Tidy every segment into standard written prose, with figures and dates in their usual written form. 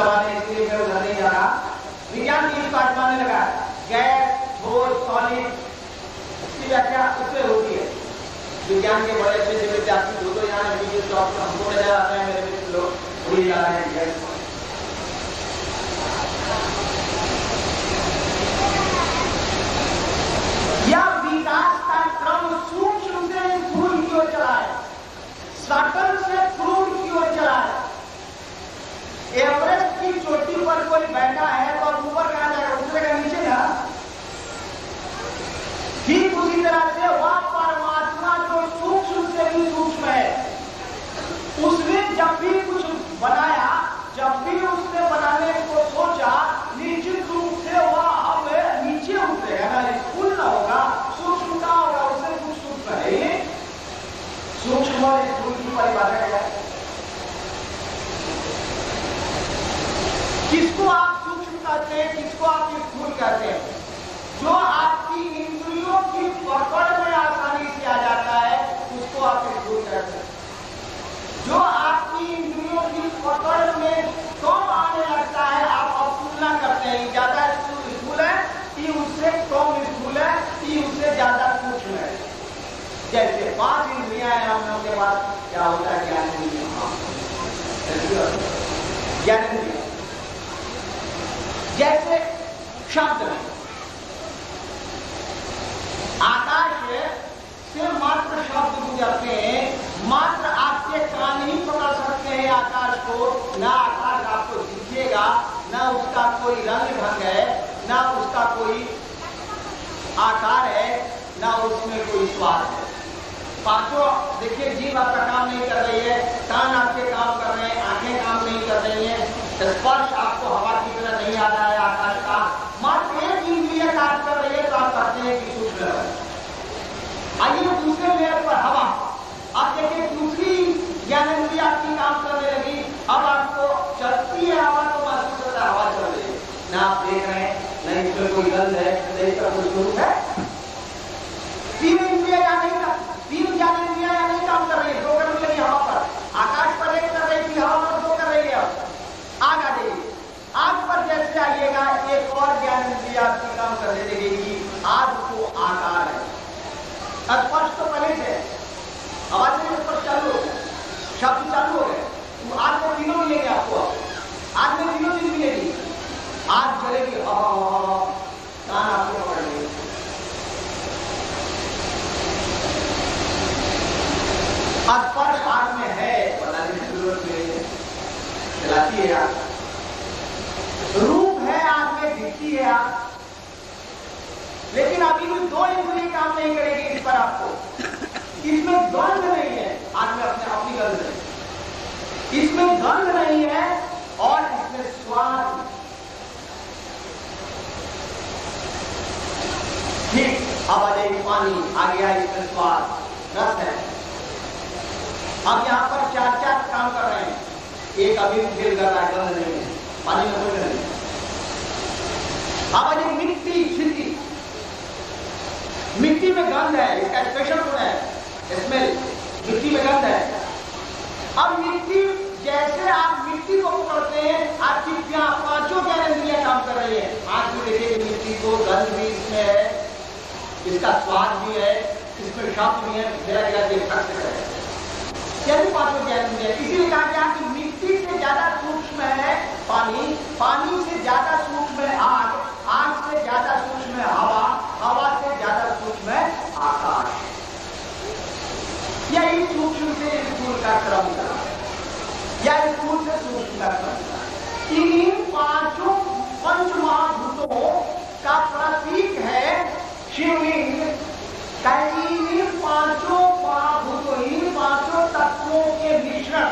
सवाल है, इसलिए मैं उधर नहीं जा रहा। विज्ञान की बात मानने लगा गैस, ठोस, सॉलिड की व्याख्या उससे होती है। विज्ञान के बड़े अच्छे से विद्यार्थी वो तो यहाँ वीडियो स्टॉप हमको नजर आते हैं, मेरे मित्र लोग भूल जा रहे हैं। या विकास का क्रम सूक्ष्म से स्थूल की ओर चला है, सटल से क्रूर की ओर चला है। एवरेस्ट की चोटी पर कोई बैठा है तो ऊपर कहां जाएगा, उतरेगा नीचे ना। ठीक उसी तरह से वह परमात्मा जो सूक्ष्म से भी सूक्ष्म है, उसने जब भी कुछ बनाया, जब भी उसने बनाने को सोचा, निश्चित रूप से वह अब नीचे उतरेगा ना, स्थूल ना होगा, सूक्ष्म का होगा। उससे कुछ सूक्ष्म है ये सूक्ष्म और स्थूल की परिभाषा क्या है? किसको आप सूक्ष्म कहते हैं, किसको आप स्थूल कहते हैं? जो आपकी इंद्रियों की पकड़ में आसानी से आ जाता है उसको आप स्थूल कहते हैं। जो आपकी इंद्रियों की पकड़ में कम आने लगता है, आप तुलना करते हैं, ज्यादा स्थूल है, ये उससे कम स्थूल है, ये उससे ज्यादा सूक्ष्म है। जैसे 5 इंद्रियां हैं हम लोगों के पास, क्या होता है? ज्ञान इंद्रिया। जैसे शब्द में आकाश से मात्र शब्द गुजरते हैं, मात्र आपके कान ही पकड़ सकते हैं आकाश को। ना आकाश आपको दिखेगा, ना उसका कोई रंग ढंग है, ना उसका कोई आकार है, ना उसमें कोई स्वाद है। पांचों देखिए, जीभ आपका काम नहीं कर रही है, कान आपके काम कर रहे हैं, आंखें काम नहीं कर रही है, स्पर्श आपको हवा की तरह नहीं आ रहा है आकाश का, मात्र एक इंद्रिय काम कर रही है, तो आप कहते हैं कि सूक्ष्म है। आइए दूसरे लेयर पर हवा। अब देखिए दूसरी ज्ञानेंद्रिय आपकी काम करने लगी, अब आपको चलती है हवा तो महसूस होता है हवा चल रही है, ना आप देख रहे हैं, ना इसमें कोई गंध है, ना इसका कोई स्वरूप है। तीन इंद्रियां या नहीं, तीन ज्ञानेंद्रियां या नहीं काम कर रही है, दो करने लगी हवा पर, आकाश पर एक कर रही थी, हवा पर दो कर रही है। आग आ जाइए, आग पर जैसे आइएगा एक और ज्ञानेंद्रिय आपकी काम करने लगेगी, आग को आकार है। स्पर्श तो पहले से आवाज में स्पर्श चालू हो गया, शब्द चालू हो गए, तो आग में तीनों मिलेंगे आपको, आग में तीनों चीज मिलेगी। आग जलेगी, कान आपको पकड़ लेंगे। स्पर्श आग में है, बताने की जरूरत नहीं है, जलाती है आग। रूप है आग में, दिखती है आग, लेकिन अभी भी दो इंद्रिय काम नहीं करेगी इस पर आपको। इसमें गंध नहीं है, आग में अपनी गंध है, इसमें गंध नहीं है और इसमें स्वाद। ठीक, अब आ जाएगी पानी, आ गया इसमें स्वाद, रस है। अब यहाँ पर चार काम कर रहे हैं, एक अभी फेल कर रहा है, गंध नहीं है, पानी में कोई नहीं। अब आ जाएगी मिट्टी, छिलकी, मिट्टी में गंध है, इसका स्पेशल गुण है स्मेल, मिट्टी में गंध है। अब मिट्टी, जैसे आप मिट्टी को पकड़ते हैं, आपकी पांचों ज्ञानेंद्रियां काम कर रही है। आंख में देखिए मिट्टी को, गंध भी इसमें है, इसका स्वाद भी है, इसमें शब्द भी है, जरा जरा देख सकते हैं। कैसे पांचों ज्ञानेंद्रियां, इसीलिए कहा गया कि मिट्टी से ज्यादा सूक्ष्म है पानी, पानी से ज्यादा सूक्ष्म है आग, आग से ज्यादा सूक्ष्म है हवा, हवा से ज्यादा सूक्ष्म है आकाश। यही सूक्ष्म से स्थूल का क्रम था, या स्थूल से सूक्ष्म का क्रम था। इन पांचों पंच महाभूतों का प्रतीक है शिवलिंग। इन पांचों महाभूतों, इन पांचों तत्वों के मिश्रण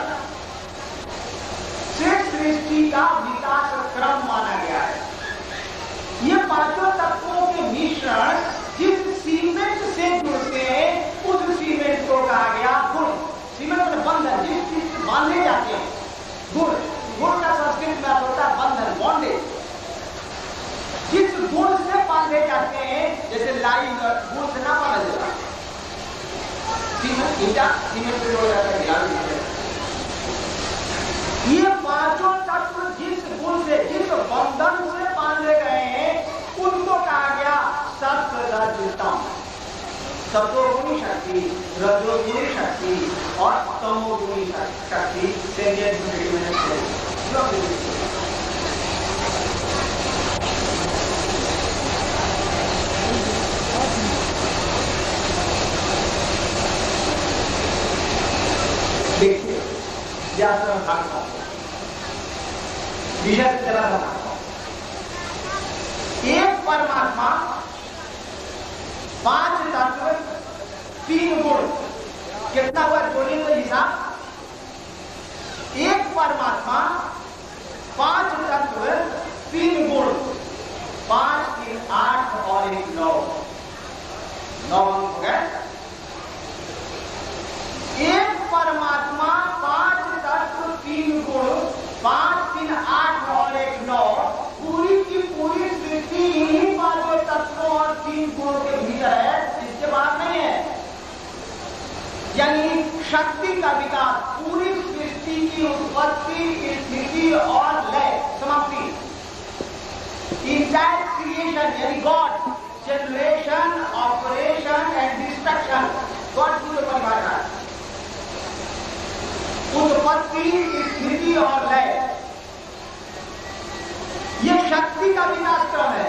से सृष्टि का विकास क्रम माना गया है। ये पांचों तत्वों के मिश्रण जिस सीमेंट से जुड़ते हैं, उस सीमेंट को कहा गया गुण। सीमेंट में बंधन, जिस चीज से बांधे जाते हैं, गुण। गुण का संस्कृत में होता है बंधन, बॉन्डेज। जिस गुण से बांधे जाते हैं, जैसे लाइन गुण से ना बांधा जाता, सीमेंट ईंटा सीमेंट से जोड़ा जाता है, ये पांचों तत्व जिस सतोगुणी शक्ति, रजोगुणी शक्ति और तमोगुणी शक्ति से देखिए व्याकरण भाग विषय चला रहा। एक परमात्मा, 5 तत्व, 3 गुण, कितना हुआ जोड़िए तो हिसाब। एक परमात्मा, 5 तत्व, 3 गुण, 5 3 8 और 1 9, 9 अंक हो गए। एक परमात्मा, 5 तत्व, 3 गुण, 5 3 8 और 1 9, पूरी की पूरी सृष्टि इन्हीं 5 तत्वों और 3 गुणों के भीतर है, इसके बाहर नहीं है। यानी शक्ति का विकास, पूरी सृष्टि की उत्पत्ति, स्थिति और लय, समाप्ति, इंटायर क्रिएशन यानी God, generation, operation and destruction, God की जो परिभाषा है, उत्पत्ति, स्थिति और लय, ये शक्ति का विकास क्रम है।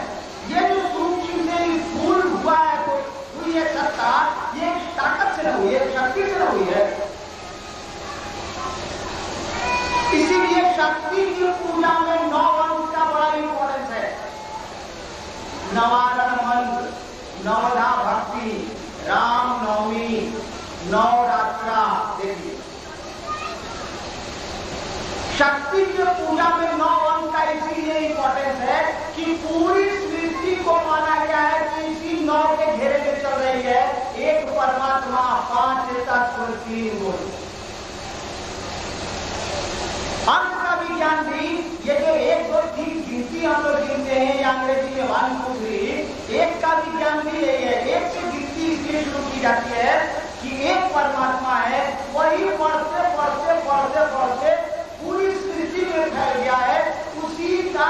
ये जो सूक्ष्म से स्थूल हुआ है कोई ये सत्ता, ये ताकत से न हुई है, शक्ति से न हुई है। इसीलिए शक्ति की पूजा में 9 अंक का बड़ा इंपॉर्टेंस है। नवारण मंत्र, नवधा भक्ति, राम नवमी, नवरात्रा, देखिए शक्ति की पूजा में 9 अंक का इसीलिए इंपॉर्टेंस है कि पूरी सृष्टि को माना गया है कि इसी 9 के घेरे में चल रही है। एक परमात्मा, 5 तत्व, 3 गुण। अंक का विज्ञान भी, ये जो 1 2 3 गिनती हम लोग गिनते हैं या अंग्रेजी में 1 2 3, एक का विज्ञान भी यही है। एक से गिनती इसलिए शुरू की जाती है कि एक परमात्मा है, वही बढ़ते बढ़ते बढ़ते बढ़ते पूरी सृष्टि में फैल गया है, उसी का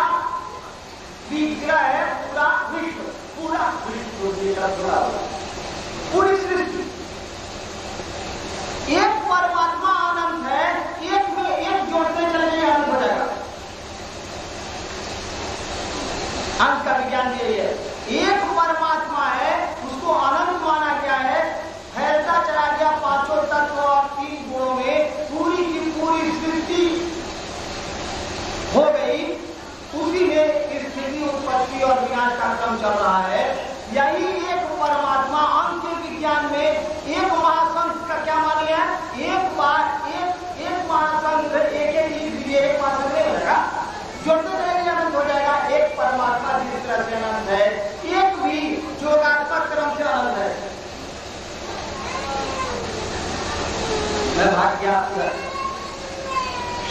विग्रह है पूरा विश्व, पूरा विश्व, पूरी सृष्टि। एक परमात्मा अनंत है, एक में एक जोड़ते चले जाए अनंत हो जाएगा। अंत का विज्ञान यही है, एक परमात्मा है, उसको अनंत माना गया है, फैलता चला गया 5 तत्व और 3 गुणों में, पूरी की पूरी सृष्टि हो गई, उसी में स्थिति, उत्पत्ति और विनाश का क्रम चल रहा है। यही एक परमात्मा अंक के विज्ञान में एक महासंघ का क्या मानी है? एक बार एक महासंघ, एक महासंघ नहीं रहेगा, जोड़ते रहेंगे अनंत हो जाएगा। एक परमात्मा जिस तरह से अनंत है, एक भी जोगात्मक क्रम से अनंत है। मैं भाग गया।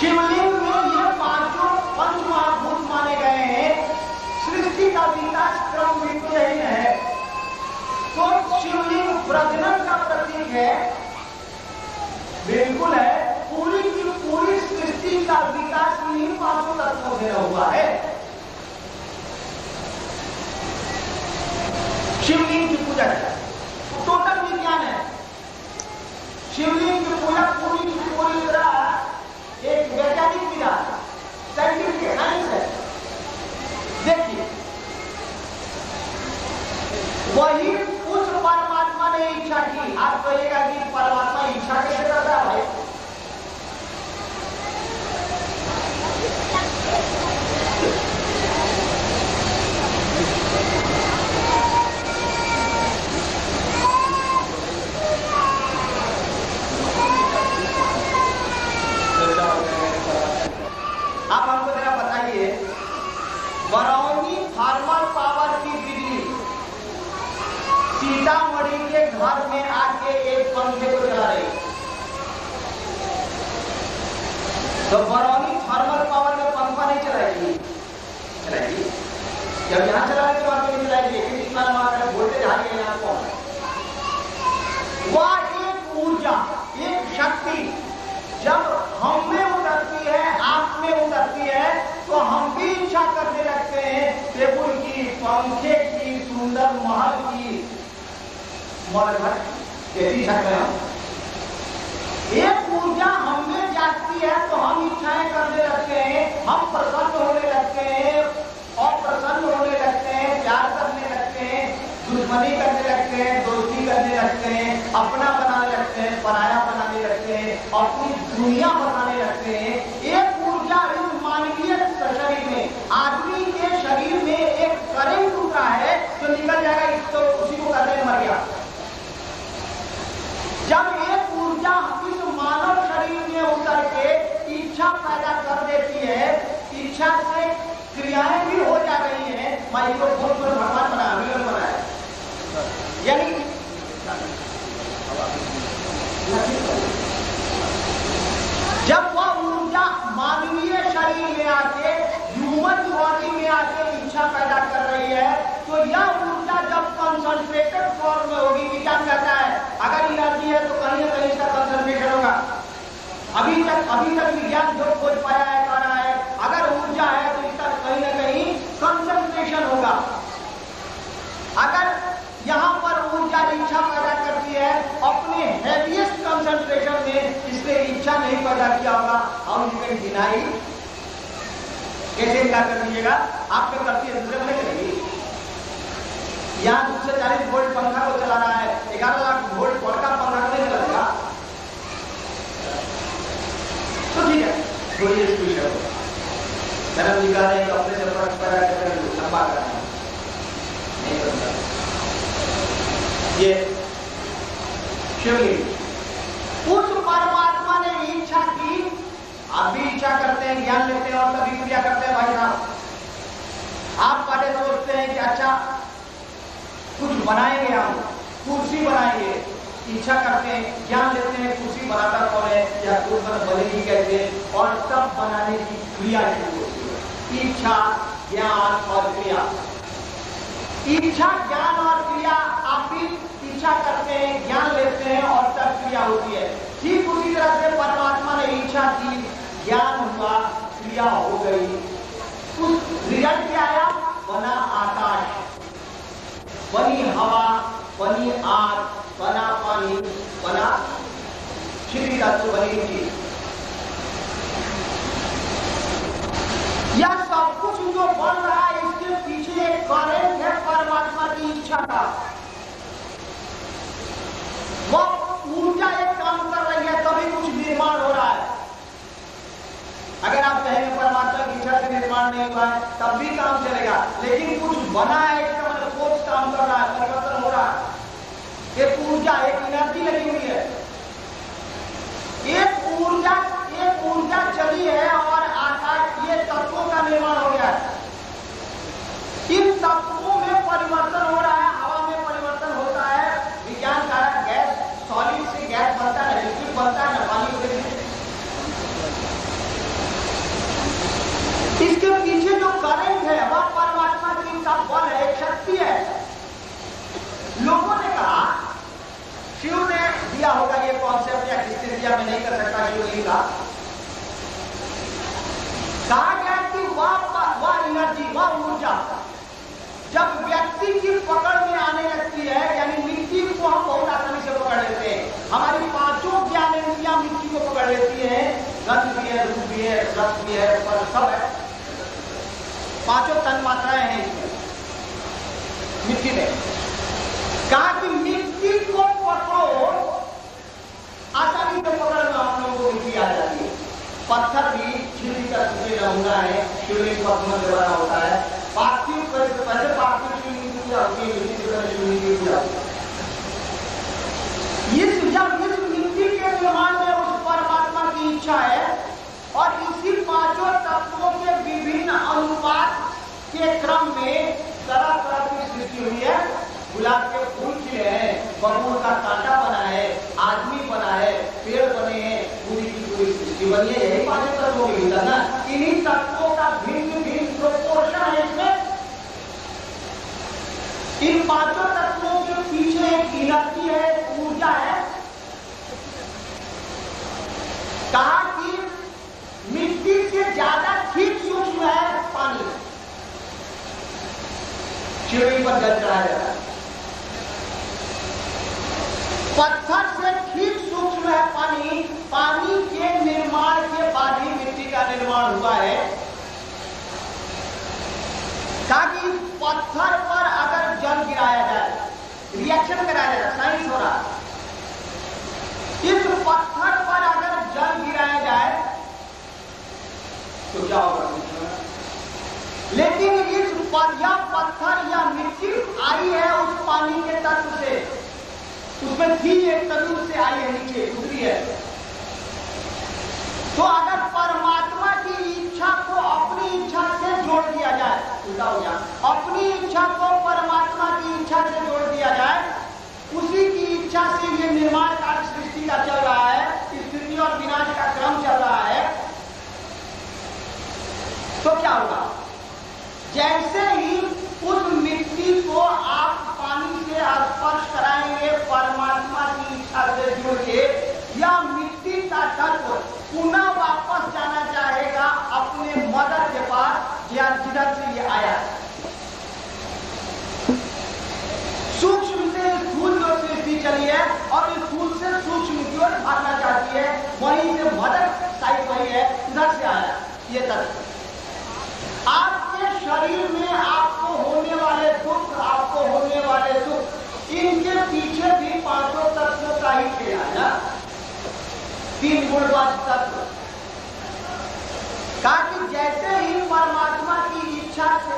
शिवलिंग में ये 5 पंच महाभूत माने गए हैं। सृष्टि का विकास क्रम विषयहीन है, तो शिवलिंग प्रजनन का प्रतीक है, बिल्कुल है। पूरी की पूरी सृष्टि का विकास इन्हीं 5 तत्वों से हुआ है। शिवलिंग की पूजा टोटल विज्ञान है। शिवलिंग की पूजा पूरी की पूरी तरह एक वैज्ञानिक विधा, साइंटिफिक साइंस है। देखिए, वही उस परमात्मा ने इच्छा की। आप कहिएगा कि परमात्मा इच्छा कैसे करता है भाई? आप हमको जरा बताइए, बरौनी थर्मल पावर की बिजली सीतामढ़ी के घर में आके एक पंखे को चला रही, तो बरौनी थर्मल पावर में पंखा नहीं चलाएगी? चलाएगी। जब यहाँ चलाएगी तो आगे नहीं चलाएगी, लेकिन इतना हमारा वोल्टेज आगे यहाँ कौन है? वह एक ऊर्जा, एक शक्ति जब हम में उतरती है, आप में उतरती है, तो हम भी इच्छा करने लगते हैं टेबुल की, पंखे की, सुंदर महल की। मौलघट जैसी सकते हैं। एक ऊर्जा हमें जागती है तो हम इच्छाएं करने लगते हैं, हम प्रसन्न होने लगते हैं और प्रसन्न होने लगते हैं, प्यार करने लगते हैं, दुश्मनी करने लगते हैं, दोस्ती करने लगते हैं, अपना बनाने लगते हैं, पराया बनाने लगते हैं, अपनी दुनिया बनाने लगते हैं। एक ऊर्जा इस मानवीय शरीर में, आदमी के शरीर में एक करंट टूटा है जो निकल जाएगा, तो उसी को करने में मर गया। जब एक ऊर्जा इस मानव शरीर में उतर के इच्छा पैदा कर देती है, इच्छा से क्रियाएं भी हो जा रही हैं, माइक्रोफोन पर भगवान बनाया, यानी जब वह ऊर्जा मानवीय शरीर में आके, ह्यूमन बॉडी में आके इच्छा पैदा कर रही है, तो यह ऊर्जा जब कंसंट्रेटेड फॉर्म में होगी, विज्ञान कहता है अगर एनर्जी है तो कहीं ना कहीं इसका कंसंट्रेशन होगा। अभी तक विज्ञान जो खोज पाया है कह रहा है अगर ऊर्जा है तो इसका कहीं ना कहीं कंसंट्रेशन होगा। अगर यहाँ पर ऊर्जा इच्छा पैदा करती है अपने हेवीएस्ट कंसंट्रेशन में, इसलिए इच्छा नहीं पैदा किया होगा। और यू डिनाई कैसे इनकार कर दीजिएगा, आप क्या करती है दूसरे में करेंगी। यहाँ 240 वोल्ट पंखा को चला रहा है, 11 लाख वोल्ट का पंखा नहीं चलेगा, तो ठीक है थोड़ी स्पीड है, धर्म निकालने का अपने से फर्क पैदा करके लंबा करना नहीं बनता। ये शिवलिंग उस परमात्मा ने इच्छा की, आप भी इच्छा करते हैं, ज्ञान लेते हैं और तभी क्रिया करते हैं। भाई साहब आप पहले सोचते हैं कि अच्छा कुछ बनाएंगे, हम कुर्सी बनाएंगे, इच्छा करते हैं, ज्ञान लेते हैं, कुर्सी बनाता कौन है या कुर्सी बनेगी कैसे, और तब बनाने की क्रिया शुरू होती है। इच्छा, ज्ञान और क्रिया, इच्छा, ज्ञान और क्रिया, आप भी इच्छा करते हैं, ज्ञान लेते हैं और तब क्रिया होती है। ठीक उसी तरह से परमात्मा ने इच्छा की, ज्ञान हुआ, क्रिया हो गई, उस रिजल्ट क्या आया, बना आकाश, बनी हवा, बनी आग, बना पानी, बना छिपी धातु, बनी चीज। यह सब कुछ जो बन रहा है इसके पीछे एक कारण है परमात्मा की इच्छा का। वह ऊर्जा एक काम कर रही है तभी कुछ निर्माण हो रहा है। अगर आप कहेंगे परमात्मा की इच्छा से निर्माण नहीं हुआ है तब भी काम चलेगा, लेकिन कुछ बना है इसका मतलब फोर्स काम कर रहा है, परिवर्तन हो रहा है, एक ऊर्जा, एक एनर्जी लगी हुई है, एक ऊर्जा चली है और आकाश, ये तत्वों का निर्माण हो गया है। इन तत्वों में परिवर्तन हो रहा है, हवा में परिवर्तन होता है, विज्ञान का गैस, सॉलिड से गैस बनता है, लिक्विड बनता है, पानी से। इसके पीछे जो करंट है वह परमात्मा की का बल है, एक शक्ति है। लोगों ने कहा, शिव ने दिया होगा ये कॉन्सेप्ट, या किसने दिया मैं नहीं कर सकता, शिव ने कहा गया कि वह एनर्जी, वह ऊर्जा जब व्यक्ति की पकड़ में आने लगती है, यानी मिट्टी को हम बहुत आसानी से पकड़ लेते हैं, हमारी पांचों ज्ञानेंद्रियां मिट्टी को पकड़ लेती हैं, गंध भी है, रूप भी है, रस भी है, फल सब है, पांचों तन मात्राएं हैं इसमें मिट्टी में। कहा कि मिट्टी को पकड़ो, आसानी से पकड़ में हम लोगों को मिट्टी आ जाती है। पत्थर भी छिड़ी का नमूना है, शिवलिंग पत्थर से बना होता है, पार्थिव पहले पार्थिव शिवलिंग की पूजा होती है, मिट्टी से शिवलिंग की पूजा होती है। इस मिट्टी के निर्माण में उस परमात्मा की इच्छा है, और इसी पांचों तत्वों के विभिन्न अनुपात के क्रम में तरह तरह की सृष्टि हुई है। गुलाब के फूल खिले हैं, बबूल का कांटा बना है, आदमी बना है, पेड़ बने हैं, पूरी की पूरी सृष्टि बनी है। यही पांचों तत्वों की विधा ना, इन्हीं तत्वों का भिन्न भिन्न प्रोपोर्शन है इसमें। इन पांचों तत्वों के पीछे एक एनर्जी है, ऊर्जा है। कहा कि मिट्टी से ज्यादा ठीक सूक्ष्म है पानी, शिवलिंग पर जल चढ़ाया जाता है। पत्थर से ठीक सूक्ष्म है पानी। पानी के निर्माण के बाद ही मिट्टी का निर्माण हुआ है। ताकि पत्थर पर अगर जल गिराया जाए, रिएक्शन कराया जाए, साइंस हो रहा, इस पत्थर पर अगर जल गिराया जाए तो क्या होगा? लेकिन इस पत्थर या मिट्टी आई है उस पानी के तत्व से, उसमें थी एक तत्व से आई है, नीचे उतरी है। तो अगर परमात्मा की इच्छा को अपनी इच्छा से जोड़ दिया जाए, उल्टा हो गया, अपनी इच्छा को परमात्मा की इच्छा से जोड़ दिया जाए, उसी की इच्छा से ये निर्माण कार्य सृष्टि का चल रहा है, स्थिति और विनाश का क्रम चल रहा है, तो क्या होगा? जैसे ही उस मिट्टी को आप पानी से स्पर्श कराएंगे परमात्मा की इच्छा से जुड़ के, या मिट्टी का तत्व पुनः वापस जाना चाहेगा अपने मदर के पास या जिधर से ये आया। सूक्ष्म से स्थूल की ओर सृष्टि चली है और स्थूल से सूक्ष्म की ओर भागना चाहती है, वहीं से मदर साइड वही है, उधर से आया ये तत्व। आपके शरीर में आपको होने वाले दुख, आपको होने वाले सुख, इनके पीछे भी पांचों तत्वों का ही खेल है ना। तीन गुणवाद तत्व कहा कि जैसे ही परमात्मा की इच्छा से,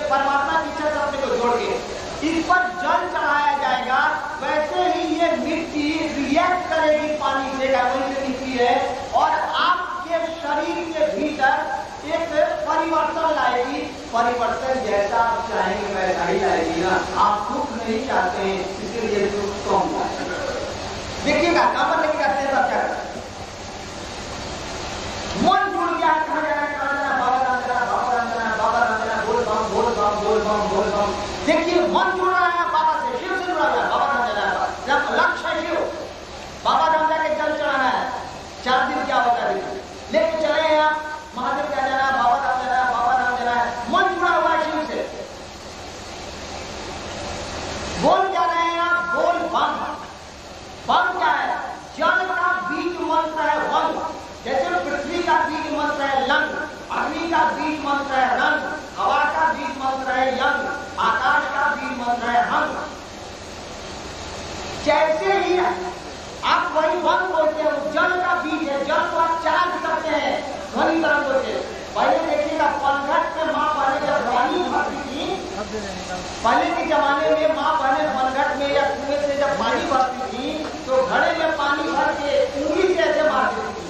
परमात्मा की इच्छा से अपने को जोड़ के इस पर जल चढ़ाया जाएगा, वैसे ही ये मिट्टी रिएक्ट करेगी पानी से, वहीं से निकली है, और आपके शरीर के भीतर एक परिवर्तन लाएगी। परिवर्तन जैसा आप चाहेंगे वैसा ही लाएगी ना। आप सुख नहीं चाहते हैं, इसीलिए दुख कम लाए। देखिएगा नंबर लेके करते हैं, सब क्या मन जुड़ गया, कहाँ जाना, कहाँ जाना, बाबा राम जाना, बाबा राम जाना, बाबा राम जाना, बोल बम बोल बम बोल बम बोल बम। देखिए मन जुड़ रहा है बाबा से, शिव से जुड़ा हुआ है, बाबा राम जाना, जब लक्ष्य है शिव, बाबा राम जाके जल चढ़ाना है, 4 दिन क्या होता है, लेके चले हैं आप, महादेव क्या जाना, बाबा राम जाना, बाबा राम जाना है, मन जुड़ा हुआ है शिव से। बोल क्या रहे हैं आप? बोल बम। बम क्या है? जल का बीज मंत्र है वन, जैसे पृथ्वी का बीज मंत्र है लंग, अग्नि का बीज मंत्र है रंग, हवा का बीज मंत्र है यंग, आकाश का बीज मंत्र है हंग। जैसे ही आप वही वन बोलते हैं, जल का बीज है, जल को आप चार्ज करते हैं ध्वनि तरंगों से। पहले देखिएगा पनघट में माँ बहने जब पानी भरती थी, पहले के जमाने में माँ बहने पनघट में या कुएं से जब पानी भरती थी तो घड़े में पानी भर के उंगली से ऐसे मार देती थी।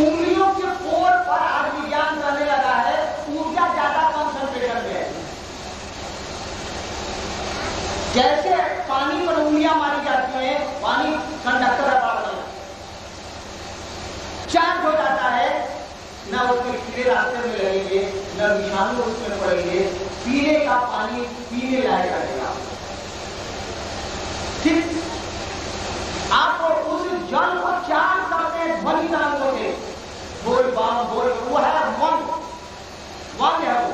उंगलियों के पोर पर आज विज्ञान करने लगा है, ऊर्जा ज्यादा कंसंट्रेशन में है। जैसे पानी पर उंगलियां मारी जाती हैं, पानी कंडक्टर चार्ज हो जाता है, न उसमें कीड़े रास्ते में लगेंगे, न विषाणु उसमें पड़ेंगे, पीने का पानी पीने लायक रहेगा। ठीक, आप उस जल को चार्ज करते हैं ध्वनि तरंगों से, बोल बम बोल, वो है मन, मन है वो।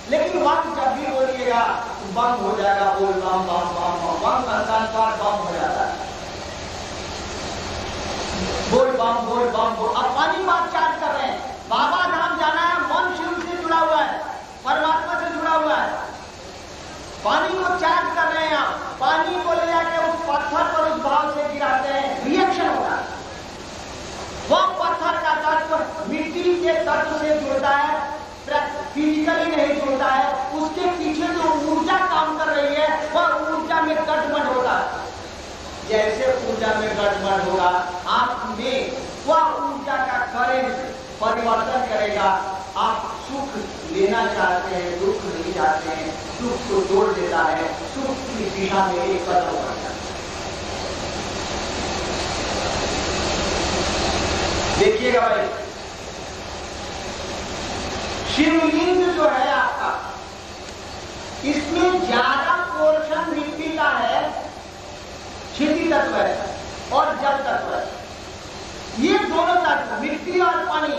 लेकिन मन जब भी बोलिएगा बम हो जाएगा, बोल बम बम बम बम, बम का संसार बम हो जाता है, बोल बम बोल बम बोल। अब पानी बात चार्ज कर रहे हैं, बाबा धाम जाना है, मन शिव से जुड़ा हुआ है, परमात्मा से जुड़ा हुआ है, पानी को चार्ज कर रहे हैं आप, पानी को ले जाके उस पत्थर पर उस भाव से गिराते हैं, रिएक्शन होता है। वह पत्थर का तत्व मिट्टी के तत्व से जुड़ता है, फिजिकली नहीं जुड़ता है, उसके पीछे जो ऊर्जा काम कर रही है वह ऊर्जा में गठबंध होता है। जैसे ऊर्जा में गठबंध होगा, आप में वह ऊर्जा का करंट परिवर्तन करेगा। आप सुख लेना चाहते हैं, दुख नहीं चाहते हैं, दुख को जोड़ देता है, सुख की दिशा में एक कदम बढ़ता है। देखिएगा भाई, शिवलिंग जो है आपका, इसमें ज्यादा पोर्शन मिट्टी का है, क्षिति तत्व है और जल तत्व है। ये दोनों तत्व मिट्टी और पानी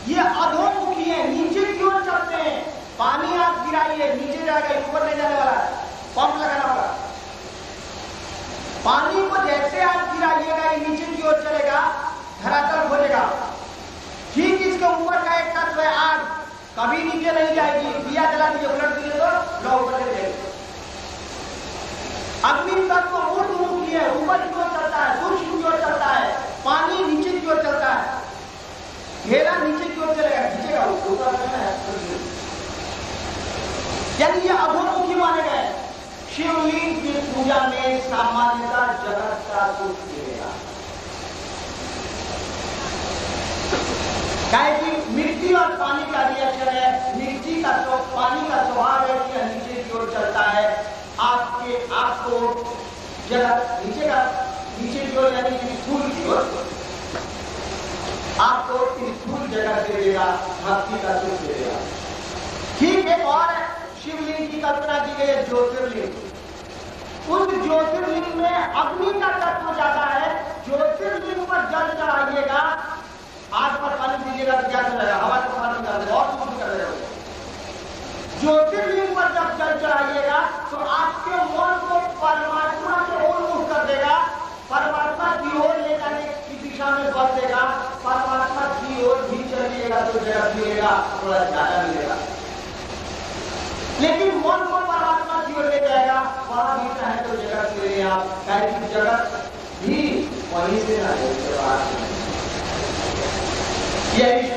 ये अधोमुखी है, नीचे की ओर चलते हैं। पानी आप कभी नीचे नहीं जाएगी। दिया जला दिए उलट दिए तो लौ ऊपर चले जाएगी। अग्नि तत्व ऊर्ध्वमुखी है, ऊपर की ओर चलता है, सूर्य की ओर चलता है, पानी नीचे की ओर चलता है, घेरा नीचे की ओर चलेगा, खींचेगा ऊपर है। यानी ये अधोमुखी माने गए। शिवलिंग की पूजा में सामान्यतः जगत का सुख मिलेगा। कि मिट्टी और पानी का रिएक्शन है। मिट्टी का तो पानी का स्वभाव है कि नीचे की ओर चलता है। आपको जगत नीचे की ओर यानी स्थूल की ओर आपको स्थूल जगत दे देगा, भक्ति का सुख दे देगा। ठीक है। और शिवलिंग की कल्पना की गई है ज्योतिर्लिंग। उस ज्योतिर्लिंग में अग्नि का तत्व ज्यादा है। ज्योतिर्लिंग पर जल चढ़ाइएगा, आग पर पानी दीजिएगा तो क्या चलेगा? हवा का पानी डाल और कुछ कर रहे हो। ज्योतिर्लिंग पर जब जल चढ़ाइएगा तो आपके मन को परमात्मा से उन्मुख कर देगा, परमात्मा की ओर ले जाने की दिशा में बढ़ देगा। परमात्मा की ओर भी चलिएगा तो जगत मिलेगा, थोड़ा ज्यादा मिलेगा। लेकिन मन को परमात्मा की ओर ले जाएगा, वहां भी चाहे तो जगत मिले आप, क्योंकि जगत भी वहीं से ना है। यही